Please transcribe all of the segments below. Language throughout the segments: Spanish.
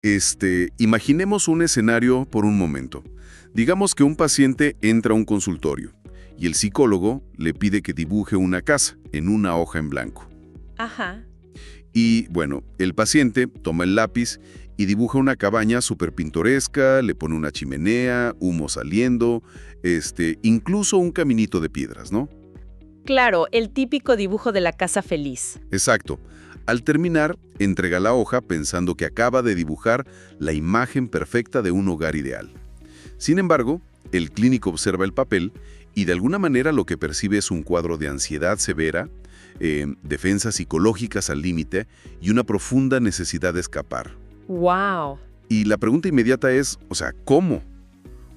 Imaginemos un escenario por un momento. Digamos que un paciente entra a un consultorio y el psicólogo le pide que dibuje una casa en una hoja en blanco. Ajá. Y, bueno, el paciente toma el lápiz y dibuja una cabaña súper pintoresca, le pone una chimenea, humo saliendo, incluso un caminito de piedras, ¿no? Claro, el típico dibujo de la casa feliz. Exacto. Al terminar, entrega la hoja pensando que acaba de dibujar la imagen perfecta de un hogar ideal. Sin embargo, el clínico observa el papel y de alguna manera lo que percibe es un cuadro de ansiedad severa, defensas psicológicas al límite y una profunda necesidad de escapar. ¡Wow! Y la pregunta inmediata es, ¿cómo?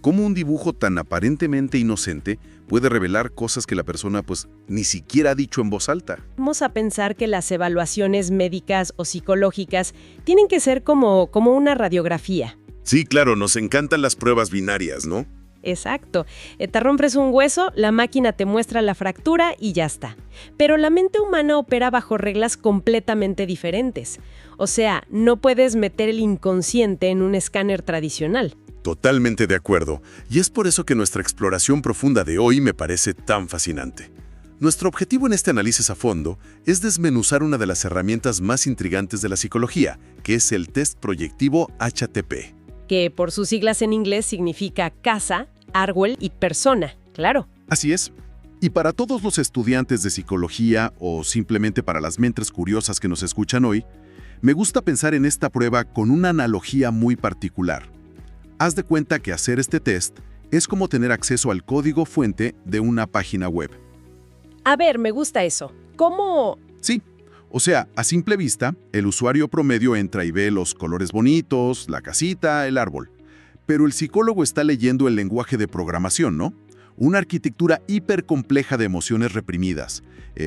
¿Cómo un dibujo tan aparentemente inocente puede revelar cosas que la persona ni siquiera ha dicho en voz alta? Vamos a pensar que las evaluaciones médicas o psicológicas tienen que ser como una radiografía. Sí, claro, nos encantan las pruebas binarias, ¿no? Exacto. Te rompes un hueso, la máquina te muestra la fractura y ya está. Pero la mente humana opera bajo reglas completamente diferentes. O sea, no puedes meter el inconsciente en un escáner tradicional. Totalmente de acuerdo. Y es por eso que nuestra exploración profunda de hoy me parece tan fascinante. Nuestro objetivo en este análisis a fondo es desmenuzar una de las herramientas más intrigantes de la psicología, que es el test proyectivo HTP. Que por sus siglas en inglés significa casa, árbol y persona, claro. Así es. Y para todos los estudiantes de psicología o simplemente para las mentes curiosas que nos escuchan hoy, me gusta pensar en esta prueba con una analogía muy particular. Haz de cuenta que hacer este test es como tener acceso al código fuente de una página web. A ver, me gusta eso. ¿Cómo? Sí. O sea, a simple vista, el usuario promedio entra y ve los colores bonitos, la casita, el árbol. Pero el psicólogo está leyendo el lenguaje de programación, ¿no? Una arquitectura hipercompleja de emociones reprimidas,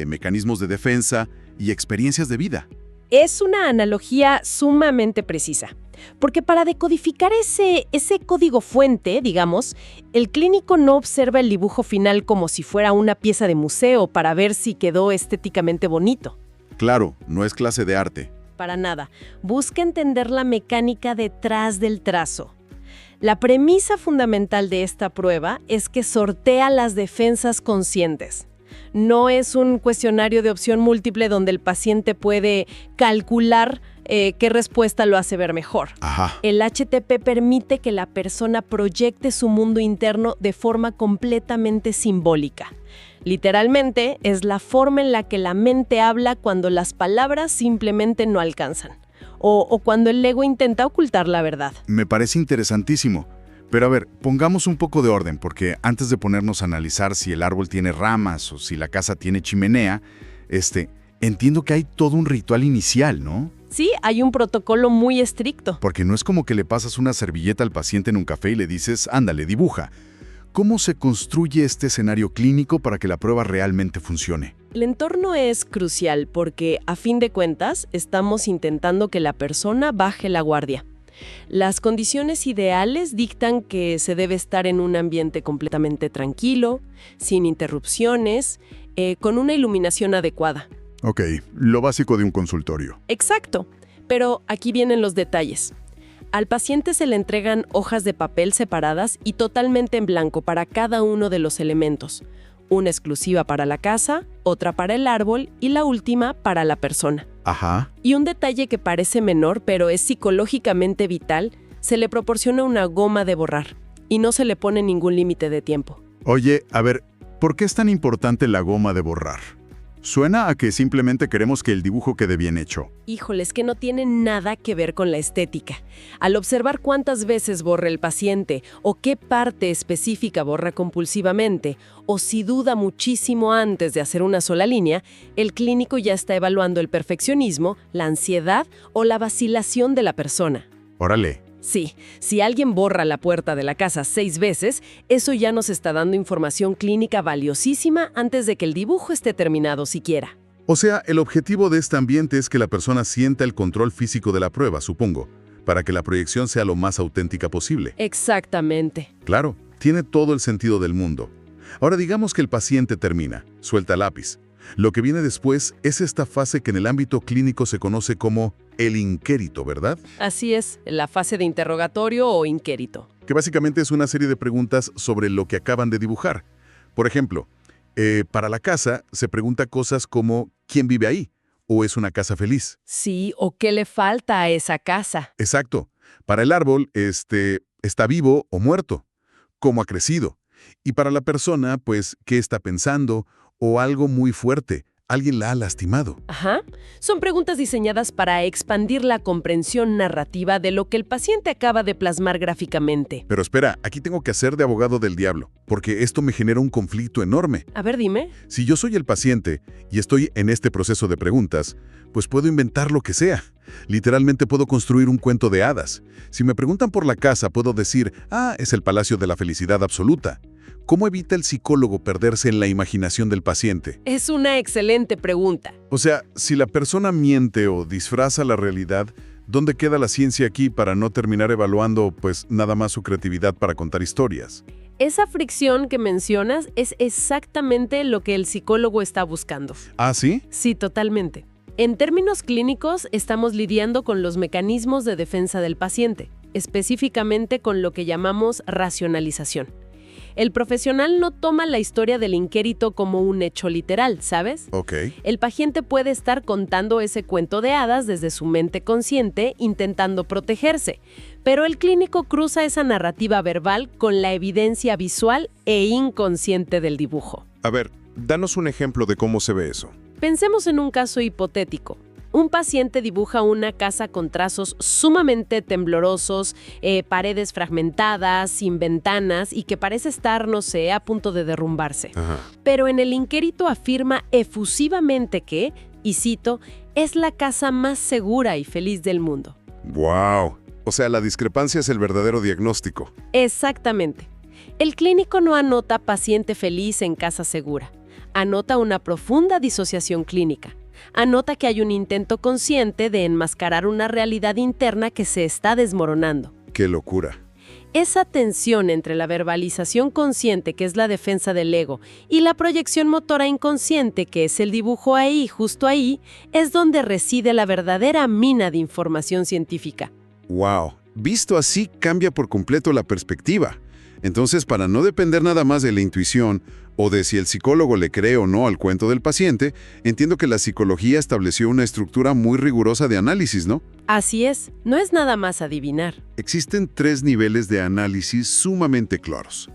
mecanismos de defensa y experiencias de vida. Es una analogía sumamente precisa. Porque para decodificar ese código fuente, digamos, el clínico no observa el dibujo final como si fuera una pieza de museo para ver si quedó estéticamente bonito. Claro, no es clase de arte. Para nada. Busca entender la mecánica detrás del trazo. La premisa fundamental de esta prueba es que sortea las defensas conscientes. No es un cuestionario de opción múltiple donde el paciente puede calcular qué respuesta lo hace ver mejor. Ajá. El HTP permite que la persona proyecte su mundo interno de forma completamente simbólica. Literalmente, es la forma en la que la mente habla cuando las palabras simplemente no alcanzan. O cuando el ego intenta ocultar la verdad. Me parece interesantísimo. Pero a ver, pongamos un poco de orden, porque antes de ponernos a analizar si el árbol tiene ramas o si la casa tiene chimenea, entiendo que hay todo un ritual inicial, ¿no? Sí, hay un protocolo muy estricto. Porque no es como que le pasas una servilleta al paciente en un café y le dices, ándale, dibuja. ¿Cómo se construye este escenario clínico para que la prueba realmente funcione? El entorno es crucial porque, a fin de cuentas, estamos intentando que la persona baje la guardia. Las condiciones ideales dictan que se debe estar en un ambiente completamente tranquilo, sin interrupciones, con una iluminación adecuada. Ok, lo básico de un consultorio. Exacto, pero aquí vienen los detalles. Al paciente se le entregan hojas de papel separadas y totalmente en blanco para cada uno de los elementos. Una exclusiva para la casa, otra para el árbol y la última para la persona. Ajá. Y un detalle que parece menor, pero es psicológicamente vital, se le proporciona una goma de borrar y no se le pone ningún límite de tiempo. Oye, a ver, ¿por qué es tan importante la goma de borrar? Suena a que simplemente queremos que el dibujo quede bien hecho. Híjole, es que no tiene nada que ver con la estética. Al observar cuántas veces borra el paciente o qué parte específica borra compulsivamente, o si duda muchísimo antes de hacer una sola línea, el clínico ya está evaluando el perfeccionismo, la ansiedad o la vacilación de la persona. Órale. Sí, si alguien borra la puerta de la casa 6 veces, eso ya nos está dando información clínica valiosísima antes de que el dibujo esté terminado siquiera. O sea, el objetivo de este ambiente es que la persona sienta el control físico de la prueba, supongo, para que la proyección sea lo más auténtica posible. Exactamente. Claro, tiene todo el sentido del mundo. Ahora digamos que el paciente termina, suelta lápiz. Lo que viene después es esta fase que en el ámbito clínico se conoce como el inquérito, ¿verdad? Así es, la fase de interrogatorio o inquérito. Que básicamente es una serie de preguntas sobre lo que acaban de dibujar. Por ejemplo, para la casa se pregunta cosas como ¿quién vive ahí? ¿O es una casa feliz? Sí, o qué le falta a esa casa. Exacto. Para el árbol, ¿está vivo o muerto? ¿Cómo ha crecido? Y para la persona, pues, ¿qué está pensando? O algo muy fuerte. ¿Alguien la ha lastimado? Ajá. Son preguntas diseñadas para expandir la comprensión narrativa de lo que el paciente acaba de plasmar gráficamente. Pero espera, aquí tengo que hacer de abogado del diablo, porque esto me genera un conflicto enorme. A ver, dime. Si yo soy el paciente y estoy en este proceso de preguntas, pues puedo inventar lo que sea. Literalmente puedo construir un cuento de hadas. Si me preguntan por la casa, puedo decir, es el palacio de la felicidad absoluta. ¿Cómo evita el psicólogo perderse en la imaginación del paciente? Es una excelente pregunta. O sea, si la persona miente o disfraza la realidad, ¿dónde queda la ciencia aquí para no terminar evaluando, pues, nada más su creatividad para contar historias? Esa fricción que mencionas es exactamente lo que el psicólogo está buscando. ¿Ah, sí? Sí, totalmente. En términos clínicos, estamos lidiando con los mecanismos de defensa del paciente, específicamente con lo que llamamos racionalización. El profesional no toma la historia del inquérito como un hecho literal, ¿sabes? Ok. El paciente puede estar contando ese cuento de hadas desde su mente consciente, intentando protegerse, pero el clínico cruza esa narrativa verbal con la evidencia visual e inconsciente del dibujo. A ver, danos un ejemplo de cómo se ve eso. Pensemos en un caso hipotético. Un paciente dibuja una casa con trazos sumamente temblorosos, paredes fragmentadas, sin ventanas y que parece estar, no sé, a punto de derrumbarse. Ajá. Pero en el inquérito afirma efusivamente que, y cito, es la casa más segura y feliz del mundo. ¡Wow! O sea, la discrepancia es el verdadero diagnóstico. Exactamente. El clínico no anota paciente feliz en casa segura. Anota una profunda disociación clínica. Anota que hay un intento consciente de enmascarar una realidad interna que se está desmoronando. ¡Qué locura! Esa tensión entre la verbalización consciente, que es la defensa del ego, y la proyección motora inconsciente, que es el dibujo ahí, justo ahí, es donde reside la verdadera mina de información científica. ¡Wow! Visto así, cambia por completo la perspectiva. Entonces, para no depender nada más de la intuición o de si el psicólogo le cree o no al cuento del paciente, entiendo que la psicología estableció una estructura muy rigurosa de análisis, ¿no? Así es, no es nada más adivinar. Existen 3 niveles de análisis sumamente claros.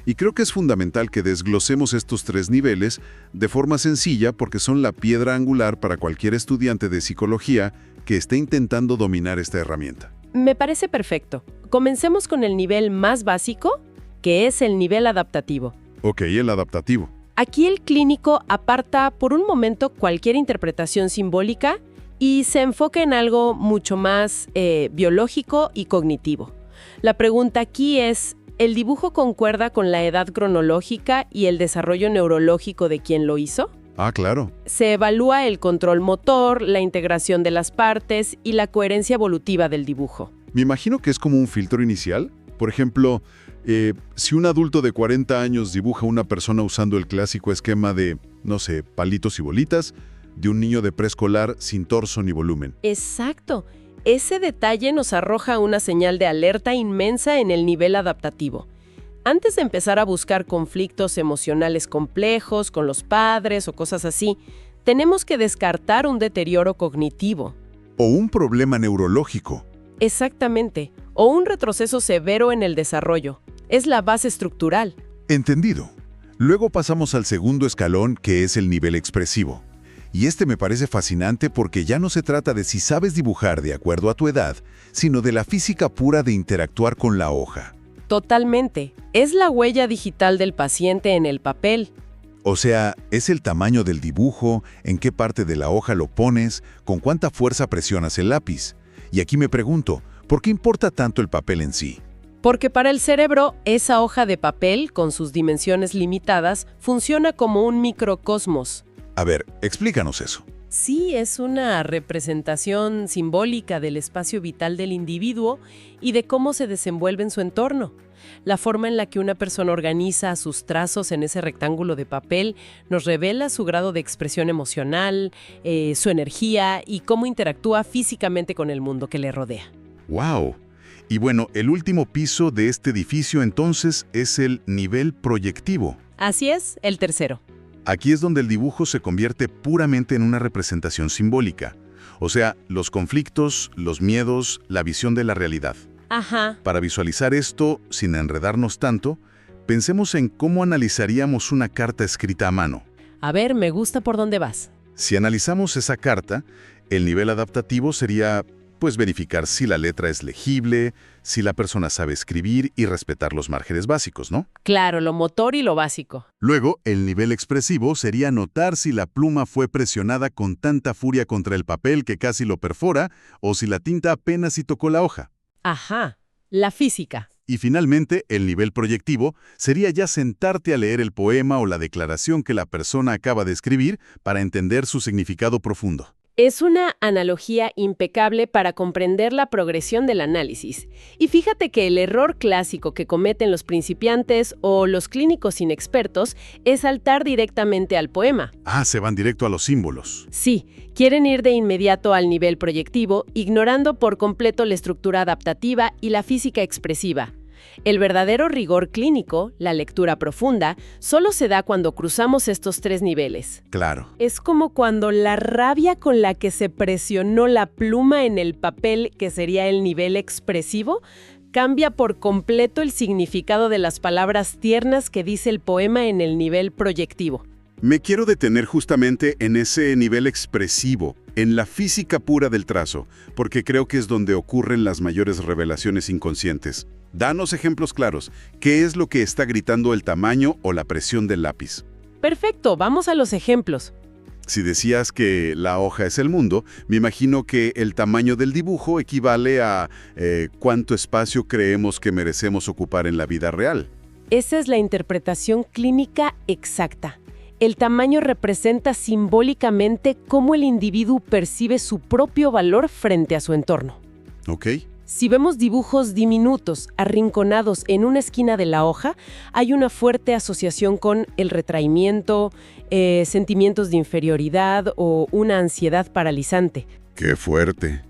Y creo que es fundamental que desglosemos estos 3 niveles de forma sencilla porque son la piedra angular para cualquier estudiante de psicología que esté intentando dominar esta herramienta. Me parece perfecto. Comencemos con el nivel más básico, que es el nivel adaptativo. Ok, el adaptativo. Aquí el clínico aparta por un momento cualquier interpretación simbólica y se enfoca en algo mucho más biológico y cognitivo. La pregunta aquí es, ¿el dibujo concuerda con la edad cronológica y el desarrollo neurológico de quien lo hizo? Ah, claro. Se evalúa el control motor, la integración de las partes y la coherencia evolutiva del dibujo. Me imagino que es como un filtro inicial. Por ejemplo, si un adulto de 40 años dibuja a una persona usando el clásico esquema de, no sé, palitos y bolitas, de un niño de preescolar sin torso ni volumen. Exacto. Ese detalle nos arroja una señal de alerta inmensa en el nivel adaptativo. Antes de empezar a buscar conflictos emocionales complejos con los padres o cosas así, tenemos que descartar un deterioro cognitivo. O un problema neurológico. Exactamente. O un retroceso severo en el desarrollo. Es la base estructural. Entendido. Luego pasamos al segundo escalón, que es el nivel expresivo. Y este me parece fascinante porque ya no se trata de si sabes dibujar de acuerdo a tu edad, sino de la física pura de interactuar con la hoja. Totalmente. Es la huella digital del paciente en el papel. O sea, es el tamaño del dibujo, en qué parte de la hoja lo pones, con cuánta fuerza presionas el lápiz. Y aquí me pregunto, ¿por qué importa tanto el papel en sí? Porque para el cerebro, esa hoja de papel, con sus dimensiones limitadas, funciona como un microcosmos. A ver, explícanos eso. Sí, es una representación simbólica del espacio vital del individuo y de cómo se desenvuelve en su entorno. La forma en la que una persona organiza sus trazos en ese rectángulo de papel nos revela su grado de expresión emocional, su energía y cómo interactúa físicamente con el mundo que le rodea. ¡Wow! Y bueno, el último piso de este edificio entonces es el nivel proyectivo. Así es, el tercero. Aquí es donde el dibujo se convierte puramente en una representación simbólica. O sea, los conflictos, los miedos, la visión de la realidad. Ajá. Para visualizar esto, sin enredarnos tanto, pensemos en cómo analizaríamos una carta escrita a mano. A ver, me gusta por dónde vas. Si analizamos esa carta, el nivel adaptativo sería, pues, verificar si la letra es legible, si la persona sabe escribir y respetar los márgenes básicos, ¿no? Claro, lo motor y lo básico. Luego, el nivel expresivo sería notar si la pluma fue presionada con tanta furia contra el papel que casi lo perfora o si la tinta apenas si tocó la hoja. Ajá. La física. Y finalmente, el nivel proyectivo sería ya sentarte a leer el poema o la declaración que la persona acaba de escribir para entender su significado profundo. Es una analogía impecable para comprender la progresión del análisis. Y fíjate que el error clásico que cometen los principiantes o los clínicos inexpertos es saltar directamente al poema. Ah, se van directo a los símbolos. Sí, quieren ir de inmediato al nivel proyectivo, ignorando por completo la estructura adaptativa y la física expresiva. El verdadero rigor clínico, la lectura profunda, solo se da cuando cruzamos estos tres niveles. Claro. Es como cuando la rabia con la que se presionó la pluma en el papel, que sería el nivel expresivo, cambia por completo el significado de las palabras tiernas que dice el poema en el nivel proyectivo. Me quiero detener justamente en ese nivel expresivo, en la física pura del trazo, porque creo que es donde ocurren las mayores revelaciones inconscientes. Danos ejemplos claros. ¿Qué es lo que está gritando el tamaño o la presión del lápiz? Perfecto, vamos a los ejemplos. Si decías que la hoja es el mundo, me imagino que el tamaño del dibujo equivale a cuánto espacio creemos que merecemos ocupar en la vida real. Esa es la interpretación clínica exacta. El tamaño representa simbólicamente cómo el individuo percibe su propio valor frente a su entorno. ¿Ok? Si vemos dibujos diminutos, arrinconados en una esquina de la hoja, hay una fuerte asociación con el retraimiento, sentimientos de inferioridad o una ansiedad paralizante. ¡Qué fuerte!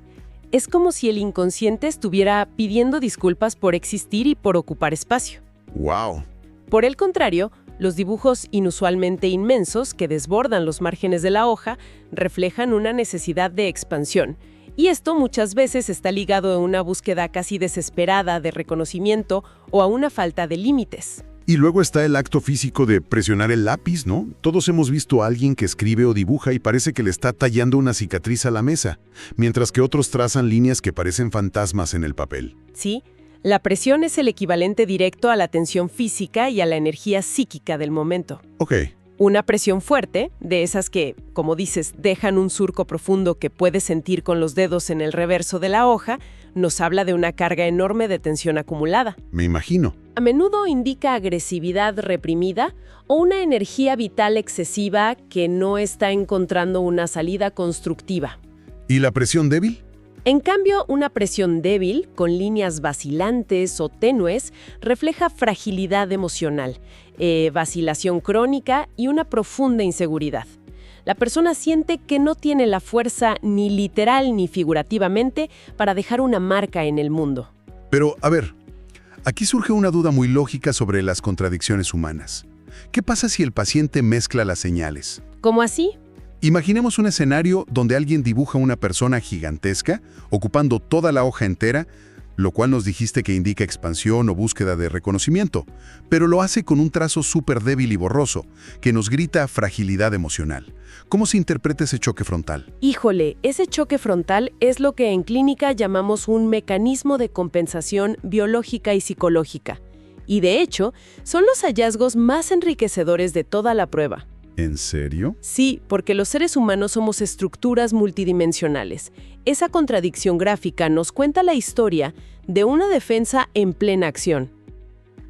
Es como si el inconsciente estuviera pidiendo disculpas por existir y por ocupar espacio. ¡Wow! Por el contrario, los dibujos inusualmente inmensos que desbordan los márgenes de la hoja reflejan una necesidad de expansión. Y esto muchas veces está ligado a una búsqueda casi desesperada de reconocimiento o a una falta de límites. Y luego está el acto físico de presionar el lápiz, ¿no? Todos hemos visto a alguien que escribe o dibuja y parece que le está tallando una cicatriz a la mesa, mientras que otros trazan líneas que parecen fantasmas en el papel. Sí, la presión es el equivalente directo a la tensión física y a la energía psíquica del momento. Ok. Una presión fuerte, de esas que, como dices, dejan un surco profundo que puedes sentir con los dedos en el reverso de la hoja, nos habla de una carga enorme de tensión acumulada. Me imagino. A menudo indica agresividad reprimida o una energía vital excesiva que no está encontrando una salida constructiva. ¿Y la presión débil? En cambio, una presión débil, con líneas vacilantes o tenues, refleja fragilidad emocional, vacilación crónica y una profunda inseguridad. La persona siente que no tiene la fuerza ni literal ni figurativamente para dejar una marca en el mundo. Pero, a ver, aquí surge una duda muy lógica sobre las contradicciones humanas. ¿Qué pasa si el paciente mezcla las señales? ¿Cómo así? Imaginemos un escenario donde alguien dibuja una persona gigantesca, ocupando toda la hoja entera, lo cual nos dijiste que indica expansión o búsqueda de reconocimiento, pero lo hace con un trazo súper débil y borroso, que nos grita fragilidad emocional. ¿Cómo se interpreta ese choque frontal? Híjole, ese choque frontal es lo que en clínica llamamos un mecanismo de compensación biológica y psicológica. Y de hecho, son los hallazgos más enriquecedores de toda la prueba. ¿En serio? Sí, porque los seres humanos somos estructuras multidimensionales. Esa contradicción gráfica nos cuenta la historia de una defensa en plena acción.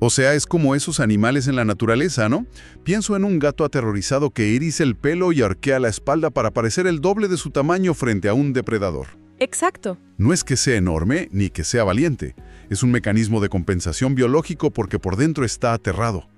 O sea, es como esos animales en la naturaleza, ¿no? Pienso en un gato aterrorizado que eriza el pelo y arquea la espalda para parecer el doble de su tamaño frente a un depredador. Exacto. No es que sea enorme ni que sea valiente. Es un mecanismo de compensación biológico porque por dentro está aterrado.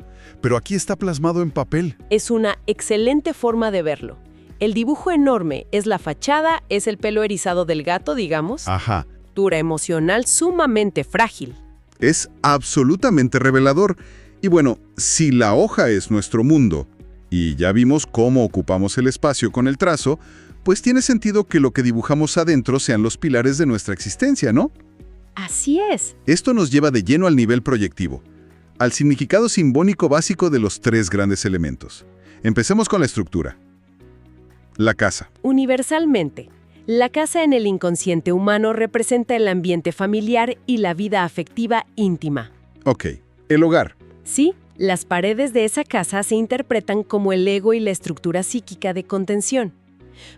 Pero aquí está plasmado en papel. Es una excelente forma de verlo. El dibujo enorme es la fachada, es el pelo erizado del gato, digamos. Ajá. Estructura emocional sumamente frágil. Es absolutamente revelador. Y bueno, si la hoja es nuestro mundo, y ya vimos cómo ocupamos el espacio con el trazo, pues tiene sentido que lo que dibujamos adentro sean los pilares de nuestra existencia, ¿no? Así es. Esto nos lleva de lleno al nivel proyectivo, al significado simbólico básico de los 3 grandes elementos. Empecemos con la estructura. La casa. Universalmente, la casa en el inconsciente humano representa el ambiente familiar y la vida afectiva íntima. Ok. El hogar. Sí, las paredes de esa casa se interpretan como el ego y la estructura psíquica de contención.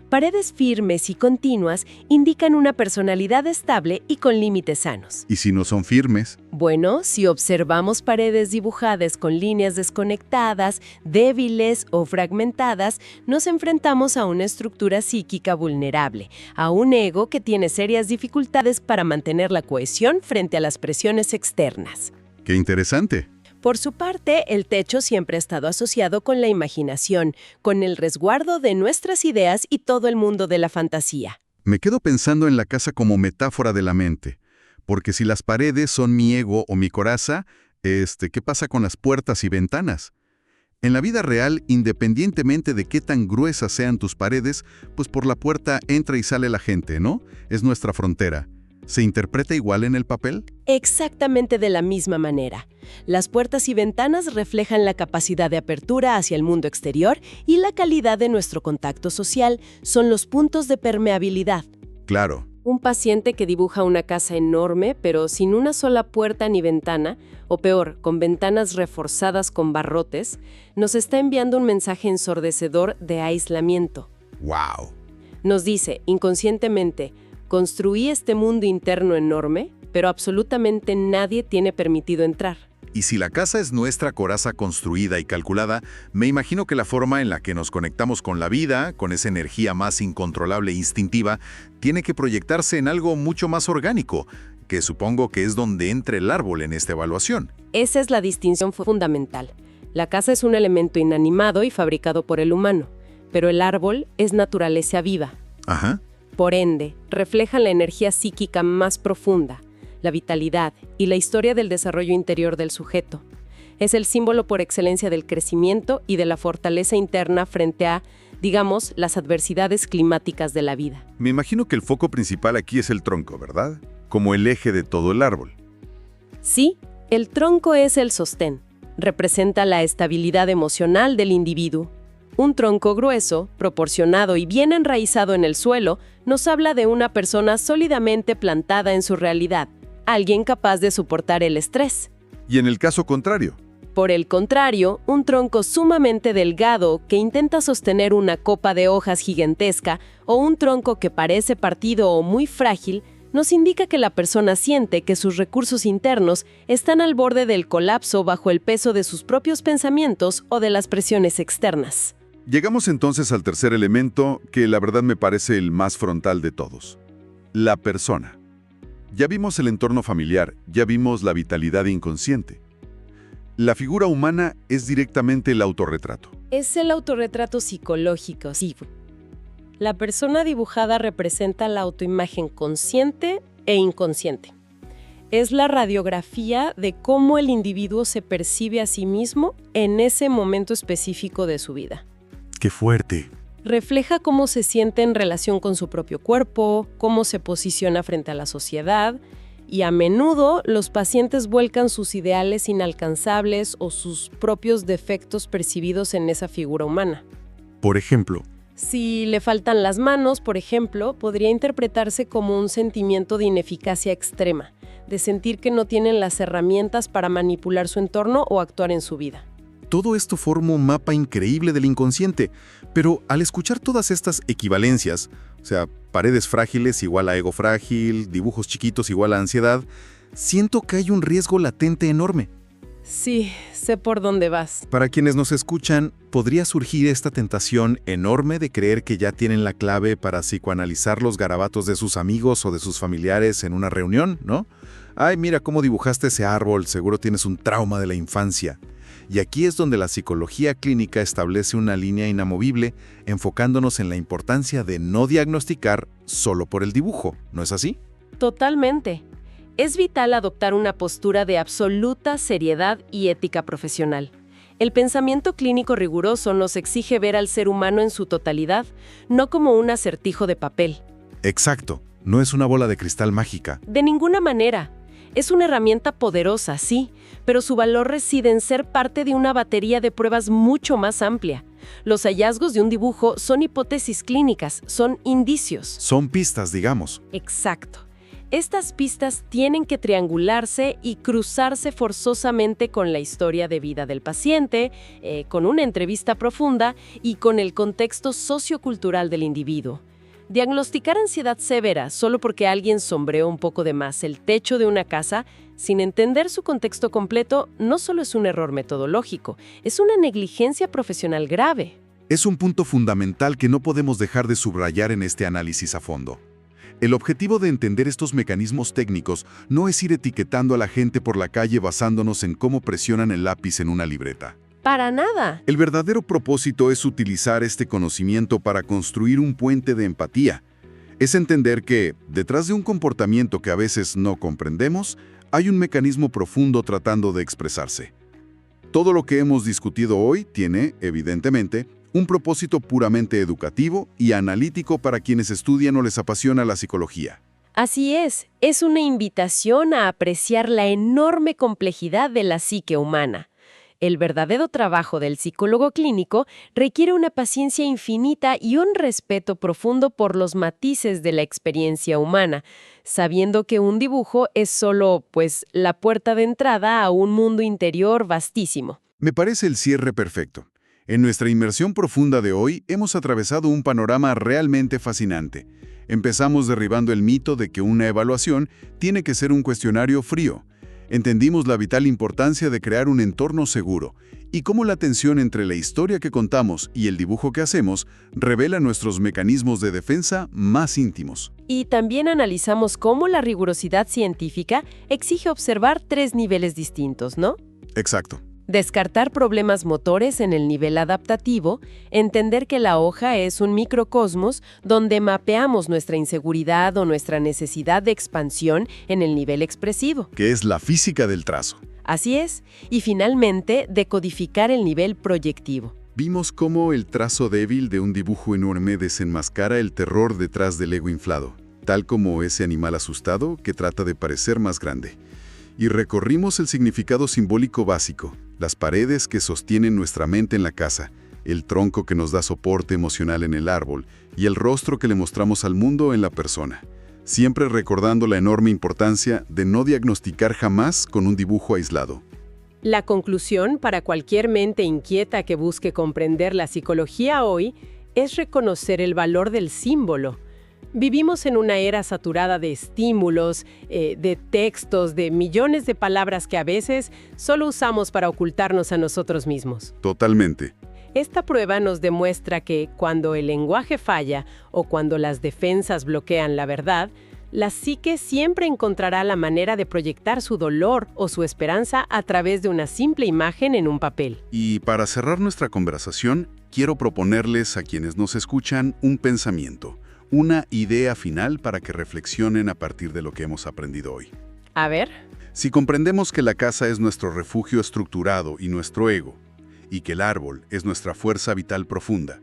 Paredes firmes y continuas indican una personalidad estable y con límites sanos. ¿Y si no son firmes? Bueno, si observamos paredes dibujadas con líneas desconectadas, débiles o fragmentadas, nos enfrentamos a una estructura psíquica vulnerable, a un ego que tiene serias dificultades para mantener la cohesión frente a las presiones externas. ¡Qué interesante! Por su parte, el techo siempre ha estado asociado con la imaginación, con el resguardo de nuestras ideas y todo el mundo de la fantasía. Me quedo pensando en la casa como metáfora de la mente, porque si las paredes son mi ego o mi coraza, ¿qué pasa con las puertas y ventanas? En la vida real, independientemente de qué tan gruesas sean tus paredes, pues por la puerta entra y sale la gente, ¿no? Es nuestra frontera. ¿Se interpreta igual en el papel? Exactamente de la misma manera. Las puertas y ventanas reflejan la capacidad de apertura hacia el mundo exterior y la calidad de nuestro contacto social son los puntos de permeabilidad. Claro. Un paciente que dibuja una casa enorme, pero sin una sola puerta ni ventana, o peor, con ventanas reforzadas con barrotes, nos está enviando un mensaje ensordecedor de aislamiento. ¡Wow! Nos dice, inconscientemente, construí este mundo interno enorme, pero absolutamente nadie tiene permitido entrar. Y si la casa es nuestra coraza construida y calculada, me imagino que la forma en la que nos conectamos con la vida, con esa energía más incontrolable e instintiva, tiene que proyectarse en algo mucho más orgánico, que supongo que es donde entra el árbol en esta evaluación. Esa es la distinción fundamental. La casa es un elemento inanimado y fabricado por el humano, pero el árbol es naturaleza viva. Ajá. Por ende, refleja la energía psíquica más profunda, la vitalidad y la historia del desarrollo interior del sujeto. Es el símbolo por excelencia del crecimiento y de la fortaleza interna frente a, digamos, las adversidades climáticas de la vida. Me imagino que el foco principal aquí es el tronco, ¿verdad? Como el eje de todo el árbol. Sí, el tronco es el sostén. Representa la estabilidad emocional del individuo. Un tronco grueso, proporcionado y bien enraizado en el suelo, nos habla de una persona sólidamente plantada en su realidad, alguien capaz de soportar el estrés. Y en el caso contrario. Por el contrario, un tronco sumamente delgado que intenta sostener una copa de hojas gigantesca o un tronco que parece partido o muy frágil, nos indica que la persona siente que sus recursos internos están al borde del colapso bajo el peso de sus propios pensamientos o de las presiones externas. Llegamos entonces al tercer elemento, que la verdad me parece el más frontal de todos. La persona. Ya vimos el entorno familiar, ya vimos la vitalidad inconsciente. La figura humana es directamente el autorretrato. Es el autorretrato psicológico, sí. La persona dibujada representa la autoimagen consciente e inconsciente. Es la radiografía de cómo el individuo se percibe a sí mismo en ese momento específico de su vida. ¡Qué fuerte! Refleja cómo se siente en relación con su propio cuerpo, cómo se posiciona frente a la sociedad, y a menudo los pacientes vuelcan sus ideales inalcanzables o sus propios defectos percibidos en esa figura humana. Por ejemplo, Si le faltan las manos, por ejemplo, podría interpretarse como un sentimiento de ineficacia extrema, de sentir que no tienen las herramientas para manipular su entorno o actuar en su vida. todo esto forma un mapa increíble del inconsciente, pero al escuchar todas estas equivalencias, o sea, paredes frágiles igual a ego frágil, dibujos chiquitos igual a ansiedad, siento que hay un riesgo latente enorme. Sí, sé por dónde vas. Para quienes nos escuchan, podría surgir esta tentación enorme de creer que ya tienen la clave para psicoanalizar los garabatos de sus amigos o de sus familiares en una reunión, ¿no? Ay, mira cómo dibujaste ese árbol, seguro tienes un trauma de la infancia. Y aquí es donde la psicología clínica establece una línea inamovible, enfocándonos en la importancia de no diagnosticar solo por el dibujo, ¿no es así? Totalmente. Es vital adoptar una postura de absoluta seriedad y ética profesional. El pensamiento clínico riguroso nos exige ver al ser humano en su totalidad, no como un acertijo de papel. Exacto, no es una bola de cristal mágica. De ninguna manera. Es una herramienta poderosa, sí, pero su valor reside en ser parte de una batería de pruebas mucho más amplia. Los hallazgos de un dibujo son hipótesis clínicas, son indicios. Son pistas, digamos. Exacto. Estas pistas tienen que triangularse y cruzarse forzosamente con la historia de vida del paciente, con una entrevista profunda y con el contexto sociocultural del individuo. Diagnosticar ansiedad severa solo porque alguien sombreó un poco de más el techo de una casa, sin entender su contexto completo, no solo es un error metodológico, es una negligencia profesional grave. Es un punto fundamental que no podemos dejar de subrayar en este análisis a fondo. El objetivo de entender estos mecanismos técnicos no es ir etiquetando a la gente por la calle basándonos en cómo presionan el lápiz en una libreta. Para nada. El verdadero propósito es utilizar este conocimiento para construir un puente de empatía. Es entender que, detrás de un comportamiento que a veces no comprendemos, hay un mecanismo profundo tratando de expresarse. Todo lo que hemos discutido hoy tiene, evidentemente, un propósito puramente educativo y analítico para quienes estudian o les apasiona la psicología. Así es una invitación a apreciar la enorme complejidad de la psique humana. El verdadero trabajo del psicólogo clínico requiere una paciencia infinita y un respeto profundo por los matices de la experiencia humana, sabiendo que un dibujo es solo, la puerta de entrada a un mundo interior vastísimo. Me parece el cierre perfecto. En nuestra inmersión profunda de hoy hemos atravesado un panorama realmente fascinante. Empezamos derribando el mito de que una evaluación tiene que ser un cuestionario frío. Entendimos la vital importancia de crear un entorno seguro y cómo la tensión entre la historia que contamos y el dibujo que hacemos revela nuestros mecanismos de defensa más íntimos. Y también analizamos cómo la rigurosidad científica exige observar 3 niveles distintos, ¿no? Exacto. Descartar problemas motores en el nivel adaptativo, entender que la hoja es un microcosmos donde mapeamos nuestra inseguridad o nuestra necesidad de expansión en el nivel expresivo. Que es la física del trazo. Así es. Y finalmente, decodificar el nivel proyectivo. Vimos cómo el trazo débil de un dibujo enorme desenmascara el terror detrás del ego inflado, tal como ese animal asustado que trata de parecer más grande. Y recorrimos el significado simbólico básico, las paredes que sostienen nuestra mente en la casa, el tronco que nos da soporte emocional en el árbol y el rostro que le mostramos al mundo en la persona. Siempre recordando la enorme importancia de no diagnosticar jamás con un dibujo aislado. La conclusión para cualquier mente inquieta que busque comprender la psicología hoy es reconocer el valor del símbolo. Vivimos en una era saturada de estímulos, de textos, de millones de palabras que a veces solo usamos para ocultarnos a nosotros mismos. Totalmente. Esta prueba nos demuestra que cuando el lenguaje falla o cuando las defensas bloquean la verdad, la psique siempre encontrará la manera de proyectar su dolor o su esperanza a través de una simple imagen en un papel. Y para cerrar nuestra conversación, quiero proponerles a quienes nos escuchan un pensamiento. Una idea final para que reflexionen a partir de lo que hemos aprendido hoy. A ver. Si comprendemos que la casa es nuestro refugio estructurado y nuestro ego, y que el árbol es nuestra fuerza vital profunda,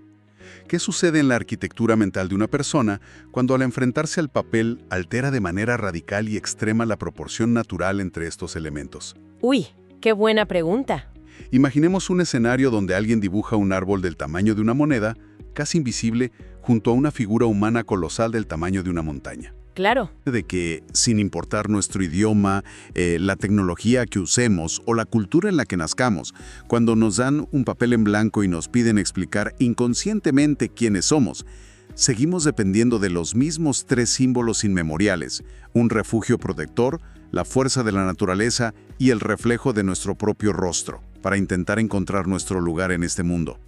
¿qué sucede en la arquitectura mental de una persona cuando al enfrentarse al papel altera de manera radical y extrema la proporción natural entre estos elementos? Uy, qué buena pregunta. Imaginemos un escenario donde alguien dibuja un árbol del tamaño de una moneda, casi invisible, junto a una figura humana colosal del tamaño de una montaña. Claro. De que, sin importar nuestro idioma, la tecnología que usemos o la cultura en la que nazcamos, cuando nos dan un papel en blanco y nos piden explicar inconscientemente quiénes somos, seguimos dependiendo de los mismos 3 símbolos inmemoriales: un refugio protector, la fuerza de la naturaleza y el reflejo de nuestro propio rostro, para intentar encontrar nuestro lugar en este mundo.